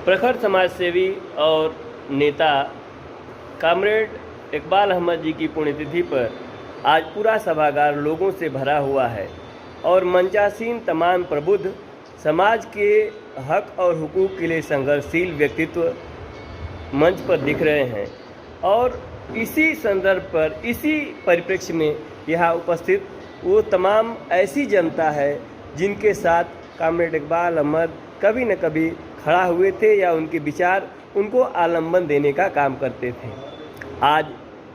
प्रखर समाजसेवी और नेता कॉमरेड इकबाल अहमद जी की पुण्यतिथि पर आज पूरा सभागार लोगों से भरा हुआ है और मंचासीन तमाम प्रबुद्ध समाज के हक और हुकूक के लिए संघर्षशील व्यक्तित्व मंच पर दिख रहे हैं। और इसी संदर्भ पर, इसी परिप्रेक्ष्य में यहाँ उपस्थित वो तमाम ऐसी जनता है जिनके साथ कॉमरेड इकबाल अहमद कभी न कभी खड़ा हुए थे या उनके विचार उनको आलम्बन देने का काम करते थे। आज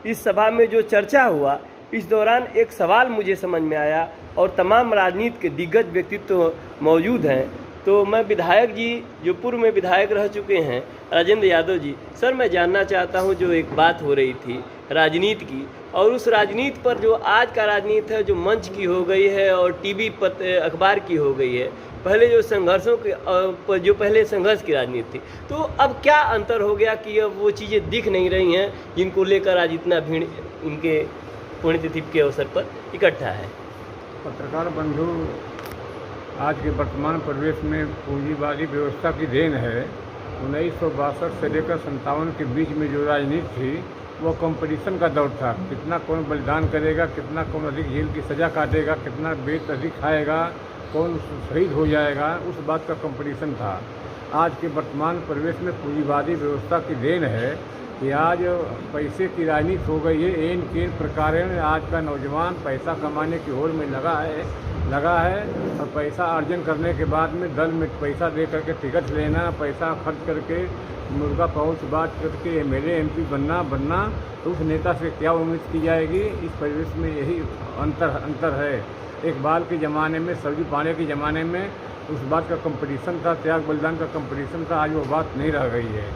इस सभा में जो चर्चा हुआ, इस दौरान एक सवाल मुझे समझ में आया और तमाम राजनीति के दिग्गज व्यक्तित्व मौजूद हैं। तो मैं विधायक जी, जो पूर्व में विधायक रह चुके हैं, राजेंद्र यादव जी, सर मैं जानना चाहता हूं, जो एक बात हो रही थी राजनीति की, और उस राजनीति पर जो आज का राजनीति है, जो मंच की हो गई है और टीवी अखबार की हो गई है, पहले जो संघर्षों के जो पहले संघर्ष की राजनीति थी, तो अब क्या अंतर हो गया कि अब वो चीज़ें दिख नहीं रही हैं जिनको लेकर आज इतना भीड़ इनके पुण्यतिथि के अवसर पर इकट्ठा है। पत्रकार बंधु, आज के वर्तमान परिवेश में पूंजीवादी व्यवस्था की देन है। 1962 से लेकर 57 के बीच में जो राजनीति थी वो कंपटीशन का दौर था। कितना कौन बलिदान करेगा, कितना कौन अधिक जेल की सज़ा काटेगा, कितना वेतन अधिक खाएगा, कौन शहीद हो जाएगा, उस बात का कंपटीशन था। आज के वर्तमान परिवेश में पूंजीवादी व्यवस्था की देन है कि आज पैसे की राजनीति हो गई है। एन केन प्रकार आज का नौजवान पैसा कमाने की होड़ में लगा है और पैसा अर्जन करने के बाद में दल में पैसा दे करके टिकट लेना, पैसा खर्च करके मुर्गा पहुँच बात करके एमएलए एमपी बनना, तो उस नेता से क्या उम्मीद की जाएगी। इस परिवेश में यही अंतर है। इकबाल के ज़माने में, सरजू पांडे के ज़माने में उस बात का कंपटीशन था, त्याग बलिदान का कंपटीशन था। आज वो बात नहीं रह गई है।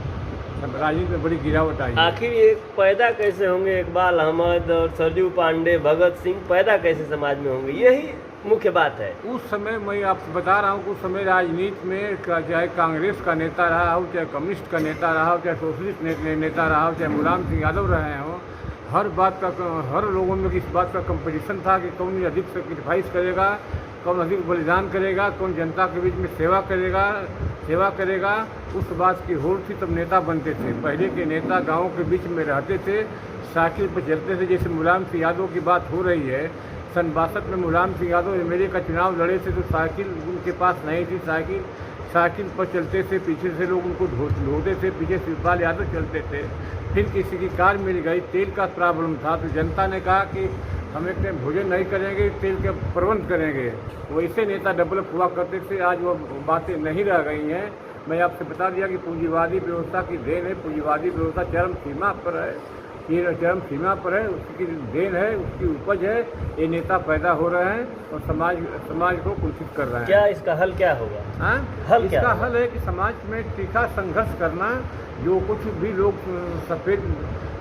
राजनीति में बड़ी गिरावट आई। आखिर ये पैदा कैसे होंगे इकबाल अहमद और सरजू पांडे, भगत सिंह पैदा कैसे समाज में होंगे, यही मुख्य बात है। उस समय मैं आपको बता रहा हूँ, उस समय राजनीति में चाहे कांग्रेस का नेता रहा हो, चाहे कम्युनिस्ट का नेता रहा हो, चाहे सोशलिस्ट नेता रहा हो, चाहे मुलायम सिंह यादव रहे हो, हर लोगों में इस बात का कंपटीशन था कि कौन अधिक सेक्रीफाइस करेगा, कौन अधिक बलिदान करेगा, कौन जनता के बीच में सेवा करेगा। उस बात की होड़ थी, तब नेता बनते थे। पहले के नेता गाँव के बीच में रहते थे, साइकिल पर चलते थे। जैसे मुलायम सिंह यादव की बात हो रही है, सन 62 में मुलायम सिंह यादव एमएलए का चुनाव लड़े थे, तो साइकिल उनके पास नहीं थी। साइकिल पर चलते थे, पीछे से लोग उनको ढोते थे, पीछे शिवपाल यादव चलते थे। फिर किसी की कार मिल गई, तेल का प्रॉब्लम था, तो जनता ने कहा कि हम एक टाइम भोजन नहीं करेंगे, तेल के प्रबंध करेंगे। वैसे नेता डेवलप हुआ करते थे। आज वो बातें नहीं रह गई हैं। मैं आपसे बता दिया कि पूंजीवादी व्यवस्था की देन है। पूंजीवादी व्यवस्था चरम सीमा पर है, उसकी देन है, उसकी उपज है। ये नेता पैदा हो रहे हैं और समाज को कुंठित कर रहे हैं। क्या इसका हल क्या होगा? इसका हल है कि समाज में तीखा संघर्ष करना। जो कुछ भी लोग सफ़ेद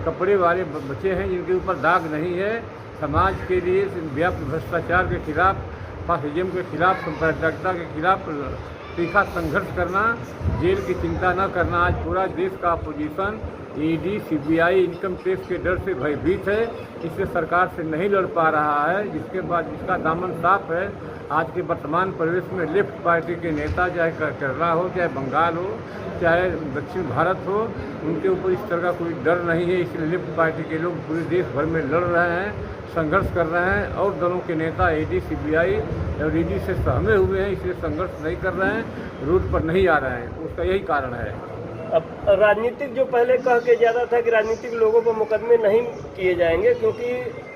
कपड़े वाले बच्चे हैं जिनके ऊपर दाग नहीं है, समाज के लिए व्याप्त भ्रष्टाचार के खिलाफ, फासिज्म के खिलाफ, सांप्रदायिकता के खिलाफ तीखा संघर्ष करना, जेल की चिंता न करना। आज पूरा देश का opposition ED, CBI, income tax के डर से भयभीत है, इससे सरकार से नहीं लड़ पा रहा है। जिसके बाद जिसका दामन साफ है। आज के वर्तमान परिवेश में लेफ्ट पार्टी के नेता, चाहे केरला हो, चाहे बंगाल हो, चाहे दक्षिण भारत हो, उनके ऊपर इस तरह का कोई डर नहीं है। इसलिए लेफ्ट पार्टी के लोग पूरे देश भर में लड़ रहे हैं, संघर्ष कर रहे हैं, और दलों के नेता ईडी, सीबीआई और ईडी से सहमे हुए हैं, इसलिए संघर्ष नहीं कर रहे हैं, रोड पर नहीं आ रहे हैं। उसका यही कारण है। अब राजनीतिक जो पहले कह के ज़्यादा था कि राजनीतिक लोगों पर मुकदमे नहीं किए जाएंगे क्योंकि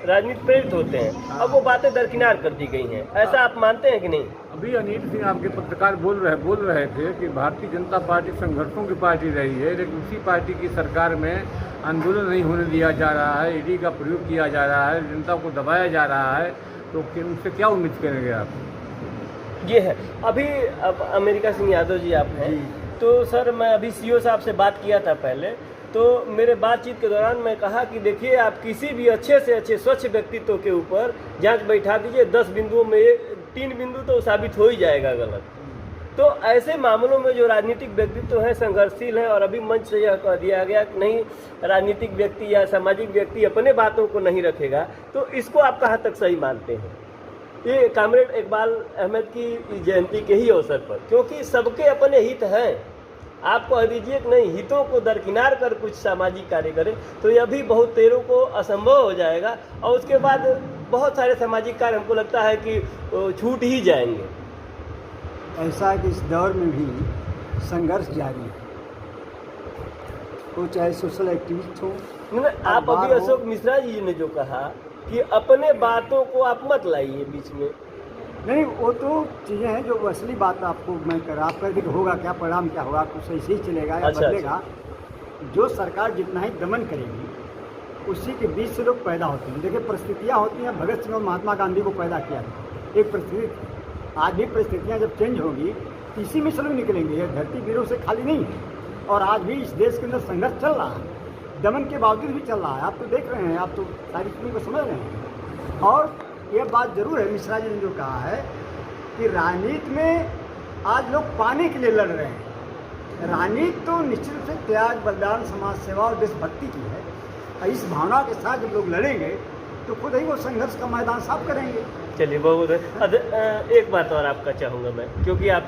राजनीति प्रेरित होते हैं, अब वो बातें दरकिनार कर दी गई हैं। ऐसा आप मानते हैं कि नहीं? अभी अनिल सिंह आपके पत्रकार बोल रहे थे कि भारतीय जनता पार्टी संघर्षों की पार्टी रही है, लेकिन उसी पार्टी की सरकार में आंदोलन नहीं होने दिया जा रहा है, ईडी का प्रयोग किया जा रहा है, जनता को दबाया जा रहा है, तो उनसे क्या उम्मीद करेंगे आप? ये है। अभी अब अमेरिका सिंह यादव जी आप हैं, तो सर मैं अभी सीओ साहब से बात किया था पहले, तो मेरे बातचीत के दौरान मैं कहा कि देखिए, आप किसी भी अच्छे से अच्छे स्वच्छ व्यक्तित्व के ऊपर जांच बैठा दीजिए, 10 बिंदुओं में 3 बिंदु तो साबित हो ही जाएगा गलत। तो ऐसे मामलों में जो राजनीतिक व्यक्तित्व हैं, संघर्षशील हैं, और अभी मंच से यह कह दिया गया कि नहीं, राजनीतिक व्यक्ति या सामाजिक व्यक्ति अपने बातों को नहीं रखेगा, तो इसको आप कहाँ तक सही मानते हैं? ये कॉमरेड इकबाल अहमद की जयंती के ही अवसर पर, क्योंकि सबके अपने हित हैं, आप कह दीजिए कि नहीं, हितों को दरकिनार कर कुछ सामाजिक कार्य करें, तो यह भी बहुत देरों को असंभव हो जाएगा और उसके बाद बहुत सारे सामाजिक कार्य हमको लगता है कि छूट ही जाएंगे। ऐसा है कि इस दौर में भी संघर्ष जारी है, वो चाहे सोशल एक्टिविस्ट हो। आप अभी अशोक मिश्रा जी ने जो कहा कि अपने बातों को आप मत लाइए बीच में, नहीं, वो तो चीज़ें हैं जो असली बात आपको मैं कर आप कर कि होगा क्या, परिणाम क्या होगा, कुछ ऐसे ही चलेगा या अच्छा, बदलेगा। जो सरकार जितना ही दमन करेगी उसी के बीच से लोग पैदा होते हैं। देखिए परिस्थितियाँ होती हैं, भगत सिंह और महात्मा गांधी को पैदा किया था एक परिस्थिति थी। आज भी परिस्थितियाँ जब चेंज होगी इसी में से लोग निकलेंगे। यह धरती वीरों से खाली नहीं है और आज भी इस देश के अंदर संघर्ष चल रहा है, दमन के बावजूद भी चल रहा है। आप तो देख रहे हैं, आप तो सारी चीज़ों को समझ रहे हैं। और यह बात जरूर है, मिश्रा जी ने जो कहा है कि राजनीति में आज लोग पाने के लिए लड़ रहे हैं। राजनीति तो निश्चित रूप से त्याग, बलिदान, समाज सेवा और देशभक्ति की है। और इस भावना के साथ जब लोग लड़ेंगे तो खुद ही वो संघर्ष का मैदान साफ करेंगे। चलिए बहुत एक बात और आपका चाहूँगा मैं, क्योंकि आप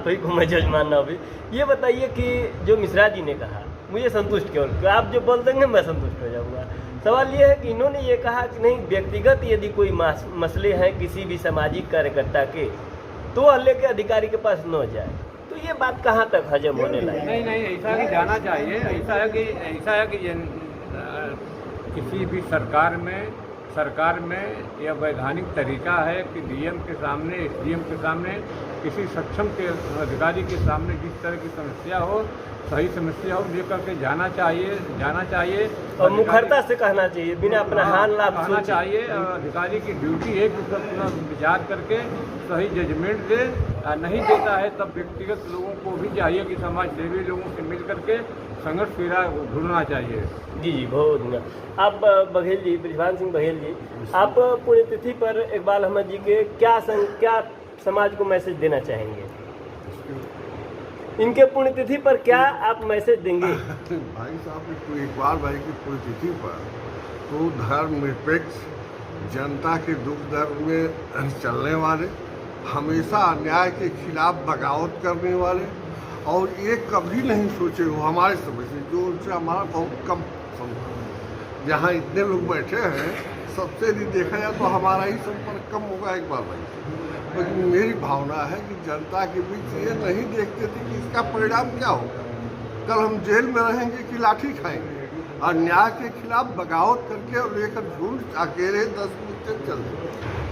ही को मैं जज मानना। अभी ये बताइए कि जो मिश्रा जी ने कहा मुझे संतुष्ट क्यों, आप जो बोल देंगे मैं संतुष्ट हो जाऊँगा। सवाल ये है कि इन्होंने ये कहा कि नहीं, व्यक्तिगत यदि कोई मसले हैं किसी भी सामाजिक कार्यकर्ता के तो हल्ले के अधिकारी के पास न जाए, तो ये बात कहाँ तक हजम होने लगी? नहीं, ऐसा कि जाना चाहिए। ऐसा है कि किसी भी सरकार में यह वैधानिक तरीका है कि डीएम के सामने, एसडीएम के सामने, किसी सक्षम के अधिकारी के सामने जिस तरह की समस्या हो, सही समस्या हो, लेकर के जाना चाहिए और मुखरता से कहना चाहिए, बिना अपना हाल लाभ कहना चाहिए। अधिकारी की ड्यूटी है कि सब पूरा विचार करके सही जजमेंट दे। नहीं देता है तब व्यक्तिगत लोगों को भी चाहिए कि समाज सेवी लोगों से मिल करके संघर्ष की राह ढूंढना चाहिए। जी बहुत धन्यवाद। आप बघेल जी, बृजभान सिंह बघेल जी, आप पुण्यतिथि पर इकबाल अहमद जी के क्या समाज को मैसेज देना चाहेंगे? इनके पुण्यतिथि पर क्या आप मैसेज देंगे? भाई साहब, इकबाल भाई की पुण्यतिथि पर तो धर्मनिरपेक्ष, जनता के दुख दर्द में चलने वाले, हमेशा अन्याय के खिलाफ बगावत करने वाले, और ये कभी नहीं सोचे वो हमारे समझ से, जो उनसे हमारा बहुत कम संपर्क। जहाँ इतने लोग बैठे हैं, सबसे यदि देखा जाए तो हमारा ही संपर्क कम होगा इकबाल भाई से। लेकिन मेरी भावना है कि जनता के बीच ये नहीं देखते थे कि इसका परिणाम क्या होगा। कल हम जेल में रहेंगे कि लाठी खाएंगे, और न्याय के खिलाफ बगावत करके और लेकर झूठ अकेले 10 मिनट चलते,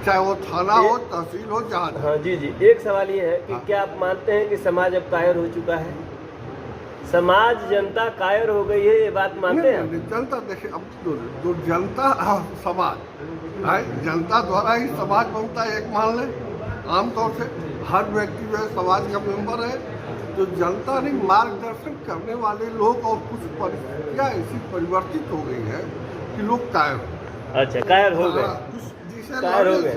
चाहे वो थाना हो, तहसील हो, जहाँ। हाँ जी, एक सवाल ये है कि क्या आप मानते हैं कि समाज अब कायर हो चुका है? समाज, जनता कायर हो गई है, ये बात मानते हैं? जनता देखिए, अब जो जनता समाज है, जनता द्वारा ही समाज बनता है, एक मान लें। आमतौर से हर व्यक्ति जो है समाज का मेंबर है, तो जनता ने मार्गदर्शन करने वाले लोग, और कुछ परिस्थितियाँ ऐसी परिवर्तित हो गई है कि लोग कायर हो। अच्छा, कायर हो गए, कायर हो गए।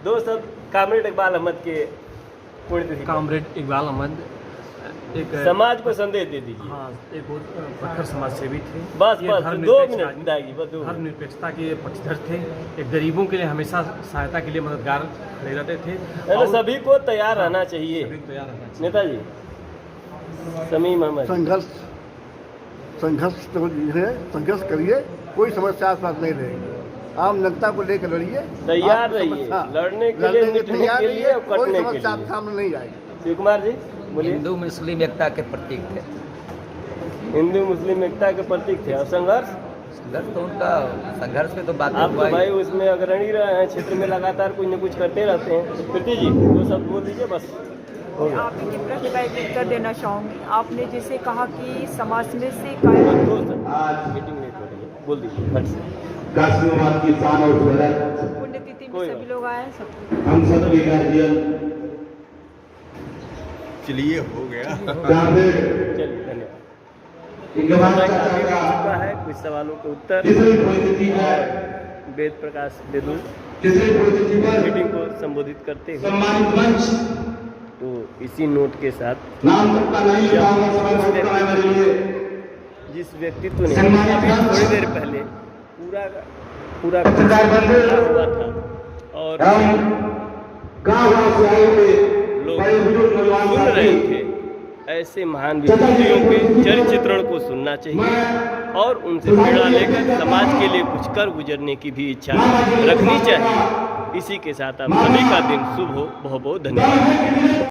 दो सब कामरेड इकबाल अहमद के पुण्यतिथि। कामरेड इकबाल अहमद एक समाज को संदेश दे दीजिए। हाँ, एक बहुत प्रखर समाज सेवी थे। बस 2 मिनट धर्मनिरपेक्षता के पक्षधर थे। एक गरीबों के लिए हमेशा सहायता के लिए मददगार खड़े रहते थे। और सभी को तैयार रहना चाहिए। नेताजी समीम अहमद, संघर्ष तो है, संघर्ष करिए, कोई समस्या आस पास नहीं रहेगी। आम जनता को लेकर लड़िए, तैयार रहिए लड़ने के लिए, निकलने के लिए और कोई कटने के समस्या लिए। सामने नहीं आएगी। शिव कुमार जी बोलिए। हिंदू मुस्लिम एकता के प्रतीक थे। हिंदू मुस्लिम एकता के प्रतीक थे। और संघर्ष तो उनका संघर्ष में तो बात आप तो भाई उसमें अग्रणी रहे हैं, क्षेत्र में लगातार कुछ न कुछ करते रहते हैं। प्रीति जी वो सब बोल दीजिए बस। आप इनके प्रति का एक उत्तर देना चाहूँगी। आपने जैसे कहा कि समाज में से मीटिंग नहीं हो रही है, बोल दीजिए फट से। पुण्यतिथि में सभी लोग आए हैं, सब हम सब के गार्जियन। चलिए हो गया। चलिए धन्यवाद। चुका है कुछ सवालों के उत्तर। वेद प्रकाश बेदू मीटिंग को संबोधित करते हुए, तो इसी नोट के साथ जिस व्यक्तित्व ने थोड़ी देर पहले पूरा हुआ था और लोग सुन रहे थे, ऐसे महान विभूतियों के चरित्र चित्रण को सुनना चाहिए और उनसे प्रेरणा लेकर समाज के लिए कुछ कर गुजरने की भी इच्छा रखनी चाहिए। इसी के साथ आप सभी का दिन शुभ हो। बहुत बहुत धन्यवाद।